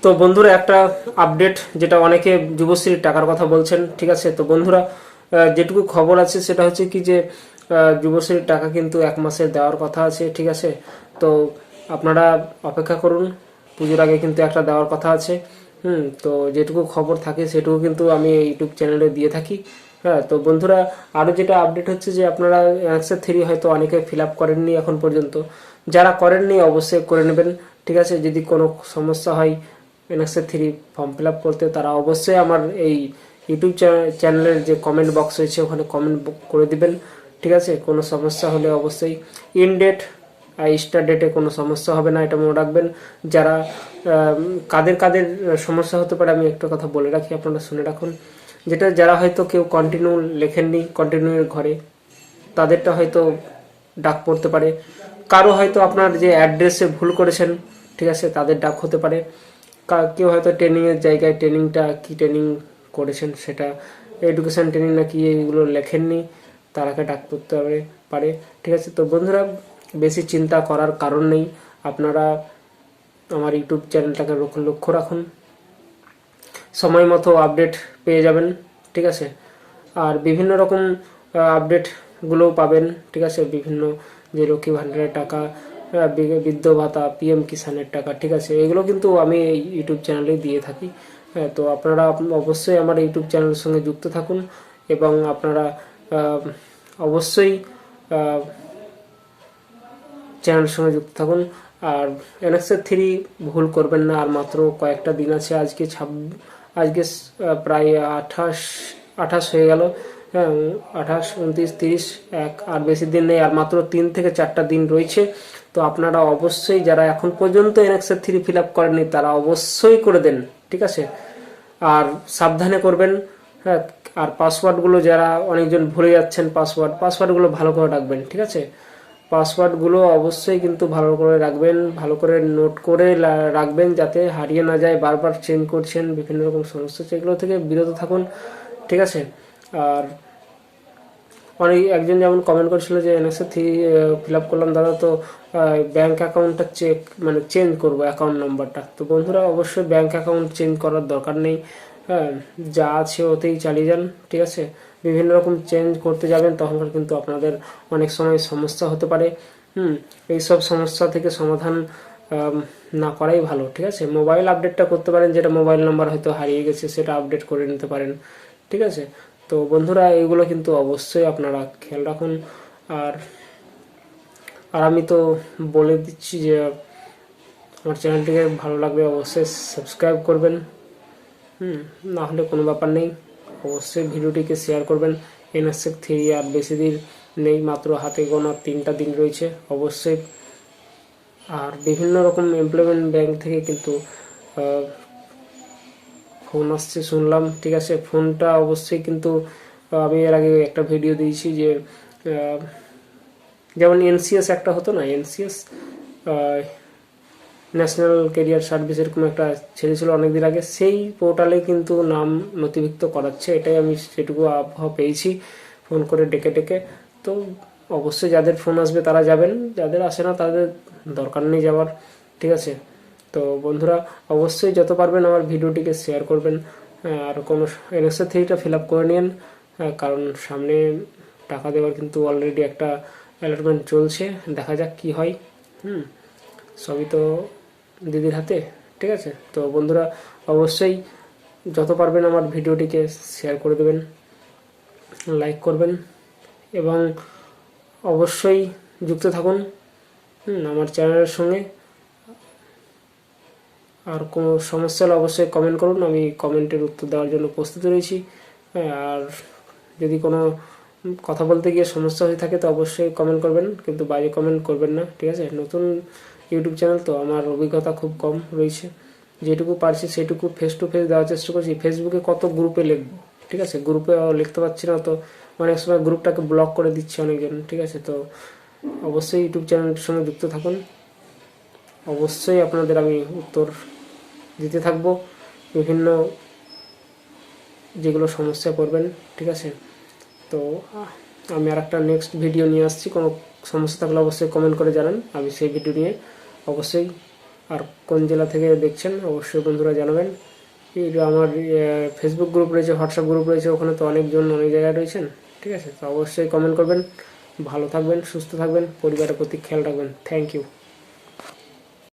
তো বন্ধুরা একটা আপডেট, যেটা অনেকে যুবশ্রীর টাকার কথা বলছেন, ঠিক আছে। তো বন্ধুরা যেটুকু খবর আছে সেটা হচ্ছে কি যে যুবশ্রীর টাকা কিন্তু 1 মাসের দেওয়ার কথা আছে, ঠিক আছে। তো আপনারা অপেক্ষা করুন, পুজোর আগে কিন্তু একটা দেওয়ার কথা আছে। তো যেটুকু খবর থাকে সেটুকু কিন্তু আমি ইউটিউব চ্যানেলে দিয়ে থাকি। হ্যাঁ, তো বন্ধুরা আরও যেটা আপডেট হচ্ছে যে আপনারা অ্যান্সার 3 হয়তো অনেকে ফিল আপ করেননি এখন পর্যন্ত। যারা করেননি অবশ্যই করে নেবেন, ঠিক আছে। যদি কোনো সমস্যা হয় NXA 3 ফর্ম ফিল আপ করতে, তারা অবশ্যই আমার এই ইউটিউব চ্যানেলের যে কমেন্ট বক্স রয়েছে ওখানে কমেন্ট করে দিবেন, ঠিক আছে। কোনো সমস্যা হলে অবশ্যই ইন ডেট স্টার ডেটে কোনো সমস্যা হবে না, এটা মনে রাখবেন। যারা কাদের কাদের সমস্যা হতে পারে আমি একটা কথা বলে রাখি, আপনারা শুনে রাখুন। যেটা যারা হয়তো কেউ কন্টিনিউ লেখেননি, কন্টিনিউর ঘরে, তাদেরটা হয়তো ডাক পড়তে পারে। কারো হয়তো আপনার যে অ্যাড্রেসে ভুল করেছেন, ঠিক আছে, তাদের ডাক হতে পারে। কেউ হয়তো ট্রেনিংয়ের জায়গায় ট্রেনিংটা কি ট্রেনিং করেছেন সেটা এডুকেশন ট্রেনিং নাকি এইগুলো লেখেননি, তারাকে ডাক পড়তে পারে, ঠিক আছে। তো বন্ধুরা বেশি চিন্তা করার কারণ নেই, আপনারা আমার ইউটিউব চ্যানেলটাকে লক্ষ্য রাখুন, সময় মতো আপডেট পেয়ে যাবেন, ঠিক আছে। আর বিভিন্ন রকম আপডেটগুলোও পাবেন, ঠিক আছে। বিভিন্ন যে লক্ষ্মী ভাণ্ডারের টাকা, বৃদ্ধ ভাতা, PM কিষানের টাকা, ঠিক আছে, এগুলো কিন্তু আমি এই ইউটিউব চ্যানেলে দিয়ে থাকি। হ্যাঁ, তো আপনারা অবশ্যই আমার ইউটিউব চ্যানেলের সঙ্গে যুক্ত থাকুন এবং আপনারা অবশ্যই চ্যানেলের সঙ্গে যুক্ত থাকুন। আর NXA 3 ভুল করবেন না, আর মাত্র কয়েকটা দিন আছে। আজকে প্রায় 28 হয়ে গেল। হ্যাঁ, 28, 29, 30, আর বেশি দিন নেই, আর মাত্র 3 থেকে 4টা দিন রয়েছে। তো আপনারা অবশ্যই যারা এখন পর্যন্ত NXA 3 ফিল আপ করেননি তারা অবশ্যই করে দেন, ঠিক আছে। আর সাবধানে করবেন। হ্যাঁ, আর পাসওয়ার্ডগুলো যারা অনেকজন ভুলে যাচ্ছেন, পাসওয়ার্ডগুলো ভালো করে রাখবেন, ঠিক আছে। পাসওয়ার্ডগুলো অবশ্যই কিন্তু ভালো করে রাখবেন, ভালো করে নোট করে রাখবেন, যাতে হারিয়ে না যায়। বারবার চেঞ্জ করছেন, বিভিন্ন রকম সমস্যা, সেগুলো থেকে বিরত থাকুন, ঠিক আছে। আর একজন যেমন কমেন্ট করেছিল যে NXA 3 ফিল আপ করলাম দাদা, তো ব্যাঙ্ক অ্যাকাউন্টটা চেঞ্জ করবো অ্যাকাউন্ট নাম্বারটা। তো বন্ধুরা অবশ্যই ব্যাঙ্ক অ্যাকাউন্ট চেঞ্জ করার দরকার নেই। হ্যাঁ, যা আছে ওতেই চালিয়ে যান, ঠিক আছে। বিভিন্ন রকম চেঞ্জ করতে যাবেন তখন কিন্তু আপনাদের অনেক সময় সমস্যা হতে পারে। এইসব সমস্যা থেকে সমাধান না করাই ভালো, ঠিক আছে। মোবাইল আপডেটটা করতে পারেন, যেটা মোবাইল নাম্বার হয়তো হারিয়ে গেছে সেটা আপডেট করে নিতে পারেন, ঠিক আছে। তো বন্ধুরা এগুলো কিন্তু অবশ্যই আপনারা খেয়াল রাখুন। আর আর আমি তো বলে দিচ্ছি যে আমার চ্যানেলটিকে ভালো লাগবে অবশ্যই সাবস্ক্রাইব করবেন। না হলে কোনো ব্যাপার নেই, অবশ্যই ভিডিওটিকে শেয়ার করবেন। NXA 3 আর বেশি দিন নেই, মাত্র হাতে গোনা 3টা দিন রয়েছে অবশ্যই। আর বিভিন্ন রকম এমপ্লয়মেন্ট ব্যাংক থেকে কিন্তু ফোন আসছে শুনলাম, ঠিক আছে। ফোনটা অবশ্যই কিন্তু আমি এর আগে একটা ভিডিও দিয়েছি যে যেমন NCS একটা হতো না, NCS ন্যাশনাল ক্যারিয়ার সার্ভিস, এরকম একটা ছেড়েছিল অনেকদিন আগে, সেই পোর্টালে কিন্তু নাম নথিভুক্ত করাচ্ছে। এটাই আমি সেটুকু আবহাওয়া পেয়েছি ফোন করে ডেকে। তো অবশ্যই যাদের ফোন আসবে তারা যাবেন, যাদের আসে না তাদের দরকার নেই যাওয়ার, ঠিক আছে। তো বন্ধুরা অবশ্যই যত পারবেন আমার ভিডিওটিকে শেয়ার করবেন। আর কোনো NXA 3টা ফিল আপ করে নিন, কারণ সামনে টাকা দেওয়ার কিন্তু অলরেডি একটা অ্যালটমেন্ট চলছে, দেখা যাক কি হয়। সবই তো দিদির হাতে, ঠিক আছে। তো বন্ধুরা অবশ্যই যত পারবেন আমার ভিডিওটিকে শেয়ার করে দেবেন, লাইক করবেন এবং অবশ্যই যুক্ত থাকুন আমার চ্যানেলের সঙ্গে। আর কোনো সমস্যা হলে অবশ্যই কমেন্ট করুন, আমি কমেন্টের উত্তর দেওয়ার জন্য প্রস্তুত রয়েছি। আর যদি কোনো কথা বলতে গিয়ে সমস্যা হয়ে থাকে তো অবশ্যই কমেন্ট করবেন, কিন্তু বাইরে কমেন্ট করবেন না, ঠিক আছে। নতুন ইউটিউব চ্যানেল তো আমার অভিজ্ঞতা খুব কম রয়েছে, যেটুকু পারছি সেটুকু ফেস টু ফেস দেওয়ার চেষ্টা করছি। ফেসবুকে কত গ্রুপে লিখবো, ঠিক আছে, গ্রুপে লিখতে পারছি না, তো অনেক সময় গ্রুপটাকে ব্লক করে দিচ্ছে অনেকজন, ঠিক আছে। তো অবশ্যই ইউটিউব চ্যানেলটির সঙ্গে যুক্ত থাকুন, অবশ্যই আপনাদের আমি উত্তর দিতে থাকবো বিভিন্ন যেগুলো সমস্যা পড়বেন, ঠিক আছে। তো আমি আর একটা নেক্সট ভিডিও নিয়ে আসছি, কোনো সমস্যা থাকলে অবশ্যই কমেন্ট করে জানান, আমি সেই ভিডিও নিয়ে অবশ্যই আর কোন জেলা থেকে দেখছেন অবশ্যই বন্ধুরা জানাবেন। এই যে আমার ফেসবুক গ্রুপ রয়েছে, হোয়াটসঅ্যাপ গ্রুপ রয়েছে, ওখানে তো অনেকজন অনেক জায়গায় রয়েছেন। ঠিক আছে, তো অবশ্যই কমেন্ট করবেন। ভালো থাকবেন, সুস্থ থাকবেন, পরিবারের প্রতি খেয়াল রাখবেন। Thank you.